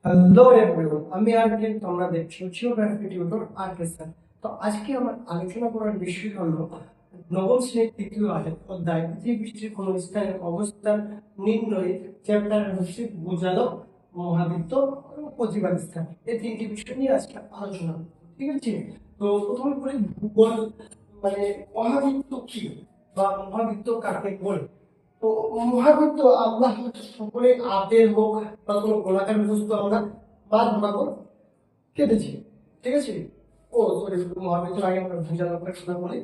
Hello everyone, আমি আরকে, তোমরা দেখছো জিওগ্রাফি টিউটর আরকে স্যার। তো আজকে আমার আলোচনা করার বিষয় হলো নবম শ্রেণীর তৃতীয় অধ্যায় পৃথিবীর কোন স্থানের অবস্থান নির্ণয়ে চ্যাপ্টার হচ্ছে ভূজালক, মহাবৃত্ত এবং প্রতিবাদ স্থান। এই তিনটি বিষয় নিয়ে আজকে আলোচনা করব, ঠিক আছে? তো প্রথমে বলি ভূগোল, মানে মহাবৃত্ত কি বা মহাবৃত্ত কাকে বলে। তো মহাবৃত্ত আমরা সকলে আপেল হোক বা কোনো গোলাকার বস্তু আমরা বাদ বরাবর কেটেছি, ঠিক আছে? ও সরি, মহাবৃত্তের আগে আমরা ভূজালকের কথা বলি।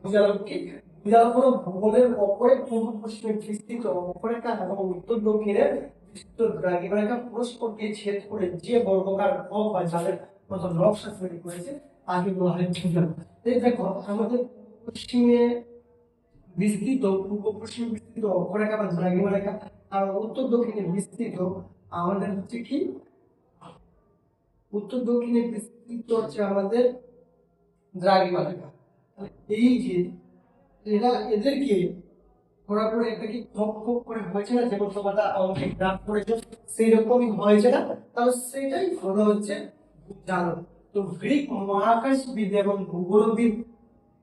ভূজালক কি? ভূজালক হলো ভূগোলের অপরে পূর্ব পশ্চিমে বিস্তৃত অক্ষরেখা এবং উত্তর দক্ষিণের বিস্তৃত দ্রাঘিমারেখা পরস্পরকে ছেদ করে যে বর্গাকার পথ বা জালের মতো নকশা তৈরি করেছে তাকে বলা হয় ভূজালক। এই দেখো, আমাদের পশ্চিমে বিস্তৃত, পূর্ব পশ্চিম বিস্তৃত অক্ষরেখা বা দ্রাঘিমারেখা, আর উত্তর দক্ষিণে বিস্তৃত আমাদের হচ্ছে কি, উত্তর দক্ষিণে বিস্তৃত হচ্ছে আমাদের দ্রাঘিমারেখা। এই যে এরা এদেরকে করার পরে একটা কি খোপ খোপ করে হয়েছে না, যেমন তোমরা অঙ্কে গ্রাফ করেছো সেই রকমই হয়েছে না, তাহলে সেটাই হলো হচ্ছে জানো। তো গ্রিক মহাকাশবিদ এবং ভূগোলবিদ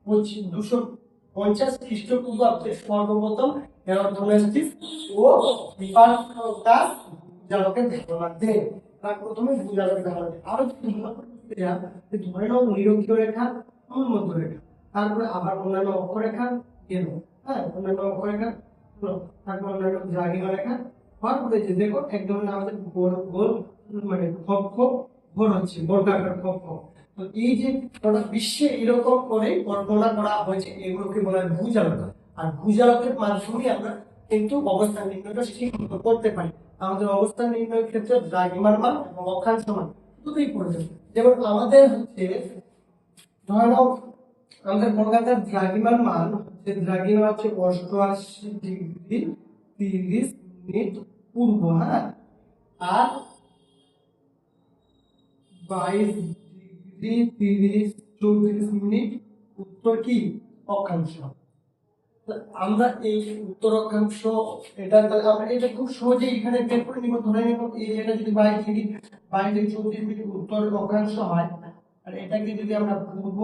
250 খ্রিস্টপূর্বাব্দে সর্বপ্রথম হেরোডোটাস ও হিপারক্রাটাস ভূজালকের ধারণা দেন। তার প্রথমে ভূজালকের ধারণা দেন। আরো ধরে নাও নিরক্ষীয় রেখা, মূল রেখা, তারপরে আবার অন্যান্য অক্ষরেখা গেল, হ্যাঁ অন্যান্য অক্ষরেখা হলো, তারপর অন্যান্য দ্রাঘিমা রেখা হওয়ার পরে যে দেখো এক ধরনের আমাদের গোল গোল, মানে কক্ষ গোল হচ্ছে বর্গাকার কক্ষ। তো এই যে গোটা বিশ্বে এরকম করে কল্পনা করা হয়েছে, এগুলোকে বলা হয় ভূজালক। আর ভূজালকের মাধ্যমে আমরা কিন্তু অবস্থান নির্ণয়টা ঠিক করতে পারি। আমাদের অবস্থান নির্ণয়ের ক্ষেত্রে দ্রাঘিমার মান এবং অক্ষাংশ মান দুটোই প্রয়োজন। যেমন আমাদের হচ্ছে ধরে নাও আমাদের কলকাতার দ্রাঘিমার মান হচ্ছে, দ্রাঘিমা হচ্ছে 88°30' পূর্ব, হ্যাঁ, আর 22°34' উত্তর কি অক্ষাংশ। আমরা এই উত্তর অক্ষাংশ, এটা আমরা এটা খুব সহজে এখানে বের করে নিব। ধরে নিব এই এটা যদি 22°34' উত্তর অক্ষাংশ হয়, আর এটাকে যদি আমরা পূর্ব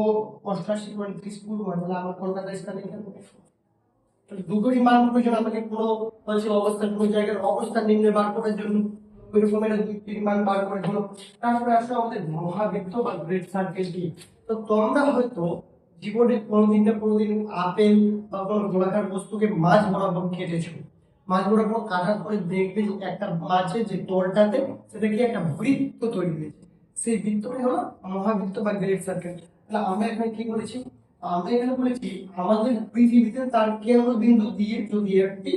88.30 পূর্ব হয়, তাহলে আমার কলকাতা স্থানে দুটোরই মান প্রয়োজন আমাকে কোনো অবস্থান, কোনো জায়গার অবস্থান নির্ণয় বার করার জন্য। ওই রকমের দুই মান বার করে হলো। তারপরে আসলে আমাদের মহাবৃত্ত বা গ্রেট সার্কেল কি। তো তোমরা হয়তো জীবনে কোনোদিন আপেল বা কোনো গোলাকার বস্তুকে মাঝ বরাবর কেটেছো, মাঝ বরাবর কাটার পরে দেখবে যে একটা মাঝে যে তলটাতে সেটা কি একটা বৃত্ত তৈরি হয়েছে, সেই বৃত্তটাই হলো মহাবৃত্ত বা গ্রেট সার্কেল। তাহলে আমরা এখানে কি বলেছি? আমরা এখানে বলেছি আমাদের পৃথিবীতে তার কেন্দ্রবিন্দু দিয়ে যদি একটি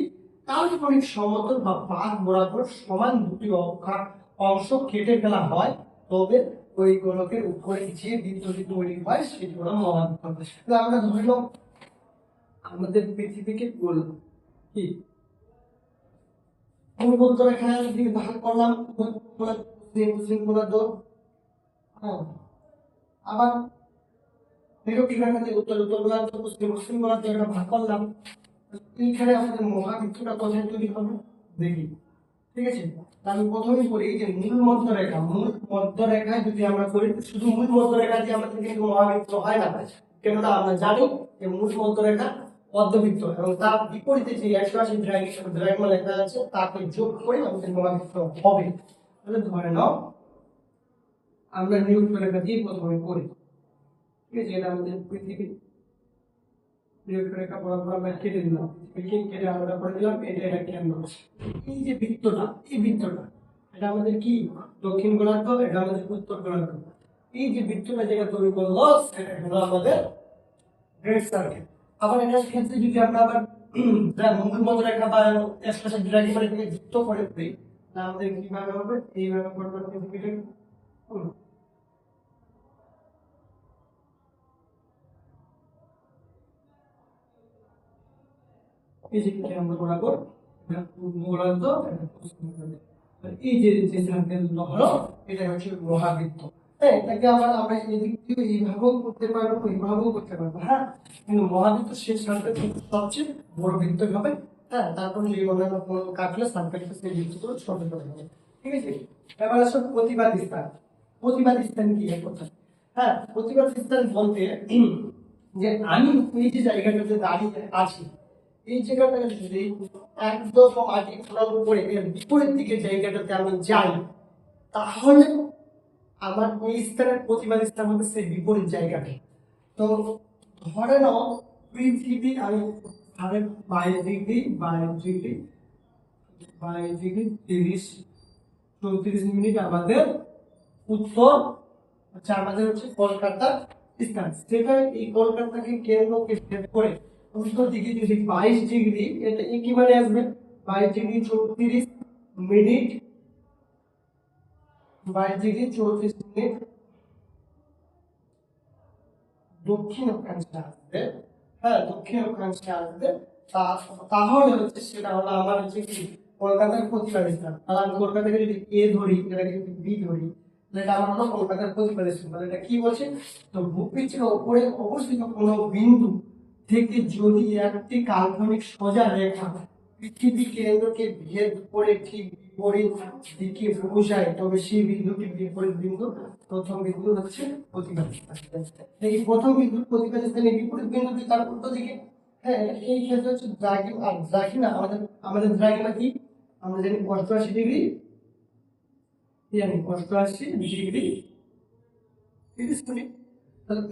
কাল্পনিক সমতল বা পাত বরাবর সমান দুটি অংশ কেটে ফেলা হয়, তবে ওই গোলকের উপরে যে বৃত্তটি তৈরি হয় সেটি হলো মহাবৃত্ত। তাহলে আমরা ধরলাম আমাদের পৃথিবীকে গোল কি অনুবন্ধ রেখা দিয়ে ভাগ করলাম, আবার নিরক্ষীয় রেখা দিয়ে উত্তর গোলার্ধ, পশ্চিম গোলার্ধ একটা ভাগ করলাম। এইখানে আমাদের মহাবৃত্তটা কোথায় তৈরি হবে দেখি, ঠিক আছে? আমি প্রথমেই বলি যে মূল মধ্য রেখায় যদি আমরা করি, শুধু মূল মধ্য রেখা দিয়ে আমাদের কিন্তু মহাবৃত্ত হয় না, কেননা আমরা জানি যে মূল মধ্য রেখা অর্ধবৃত্ত এবং তার বিপরীতে যে 180° রেখা আছে তাকে যোগ করে আমাদের মহাবৃত্ত হবে। তাহলে ধরে নাও আমরা নিরক্ষীয় রেখা দিয়ে প্রথমে করি, ঠিক আছে? এটা আমাদের পৃথিবী, রেখা বরাবর আমরা কেটে দিলাম, কেটে আলাদা করে দিলাম, এটা কেন্দ্র। এই যে বৃত্তটা, এই বৃত্তটা এটা আমাদের কি দক্ষিণ গোলার্ধ, এটা আমাদের উত্তর গোলার্ধ। এই যে বৃত্তটা যেটা তৈরি করলো সেটা হলো আমাদের গ্রেট সার্কেল। আবার এটার ক্ষেত্রে যদি আমরা আবার মূল রেখা বা দ্রাঘিমারেখাকে যুক্ত করে দিই, তাহলে আমাদের কিভাবে হবে? এইভাবে করবো। এই যে আমরা বরাবর গোলার্ধ, এই যে যে সার্কেল হলো এটা হচ্ছে মহাবৃত্ত। হ্যাঁ, এটাকে আবার আমরা এদিক থেকে এইভাবেও করতে পারবো, এইভাবেও করতে পারবো, হ্যাঁ। কিন্তু মহাবৃত্ত শেষ সার্কেল সবচেয়ে বড় বৃত্ত হবে, হ্যাঁ। তারপরে এই অন্যান্য কাটলে সার্কেলটা সেই বৃত্তগুলো ছোট ছোট হবে। ঠিক আছে। এবার আসো প্রতিবাদ স্থান। প্রতিবাদ স্থান কি এক কথা? হ্যাঁ, প্রতিবাদ স্থান বলতে যে আমি এই যে জায়গাটাতে দাঁড়িয়ে আছি, এই জায়গাটা যদি একদম মাটি খনন করে এর বিপরীত দিকে জায়গাটাতে আমি যাই, তাহলে আমার ওই স্থানের প্রতিবাদ স্থান হবে সেই বিপরীত জায়গাটা। তো ধরে নাও পৃথিবী আমি 22 ডিগ্রি 30 34 মিনিট আমাদের উত্তর হচ্ছে, আমাদের হচ্ছে কলকাতার স্থান। সেটা এই কলকাতাকে কেন্দ্রকে ভেদ করে উত্তর দিকে যদি 22 ডিগ্রি, এটা একই মানে আসবে 22 ডিগ্রি 34 মিনিট, 22 ডিগ্রি 34 মিনিট দক্ষিণ অক্ষাংশে আসবে। হ্যাঁ, দক্ষিণ অক্ষাংশে আসবে। তাহলে হচ্ছে সেটা হলো আমার হচ্ছে কি কলকাতার প্রতিবাদ স্থান। তাহলে আমি কলকাতাকে যদি এ ধরি, এটাকে যদি বি ধরি, তাহলে এটা আমার হলো কলকাতার প্রতিবাদ স্থান। তাহলে এটা কি বলছে? তো ভূপৃষ্ঠের উপরে অবস্থিত কোনো বিন্দু থেকে যদি একটি কাল্পনিক সোজা রেখা পৃথিবী কেন্দ্রকে ভেদ করে ঠিক বিপরীত দিকে পৌঁছায়, তবে সেই বিন্দুটি বিপরীত বিন্দু। প্রথম বিন্দু হচ্ছে প্রতিবাদ স্থান। এই প্রথম বিন্দু প্রতিবাদ স্থানের বিপরীত বিন্দুটি তার উল্টো দিকে। হ্যাঁ, এই ক্ষেত্রে হচ্ছে দ্রাঘিমা। আর দ্রাঘিমা আমাদের আমাদের দ্রাঘিমা কি? আমরা জানি 88 ডিগ্রি, জানি 88 ডিগ্রি 30 মিনিট। তাহলে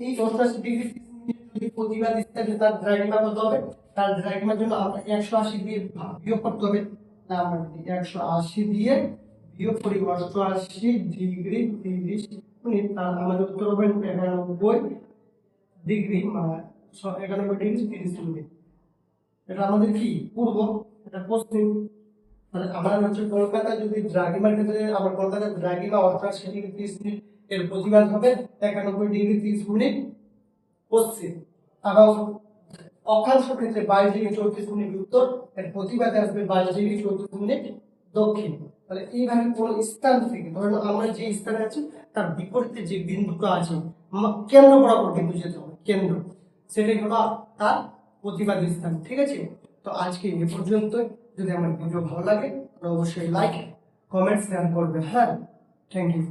এই 88 ডিগ্রি 30 মিনিট যদি প্রতিবাদ স্থানে তার দ্রাঘিমা কত হবে? তার দ্রাঘিমার জন্য আমরা 180 দিয়ে বিয়োগ করতে হবে। না, আমরা যদি 180 দিয়ে বিয়োগ করি 88 ডিগ্রি 30 মিনিট, তার আমাদের উত্তর হবে 91 ডিগ্রি 91 ডিগ্রি 30 মিনিট। এটা আমাদের কি পূর্ব, এটা পশ্চিম। মানে আমার হচ্ছে কলকাতা যদি দ্রাঘিমার ক্ষেত্রে আমার কলকাতার দ্রাঘিমা 88 ডিগ্রি 30 মিনিট, এর প্রতিবাদ হবে 91 ডিগ্রি 30 মিনিট পশ্চিম। এবং অক্ষাংশ ক্ষেত্রে 22 ডিগ্রি 34 মিনিট উত্তর, এর প্রতিবাদে আসবে 22 ডিগ্রি 34 মিনিট দক্ষিণ। তাহলে এইভাবে কোন স্থান থেকে, ধরুন আমরা যে স্থানে আছি তার বিপরীতে যে বিন্দুটা আছে, কেন্দ্র বরাবর কিন্তু যেতে হবে, কেন্দ্র, সেটাই হলো তার প্রতিবাদ স্থান। ঠিক আছে। তো আজকে এ পর্যন্ত। যদি আমার ভিডিও ভালো লাগে তাহলে অবশ্যই লাইক, কমেন্ট, শেয়ার করবে। হ্যাঁ, থ্যাংক ইউ।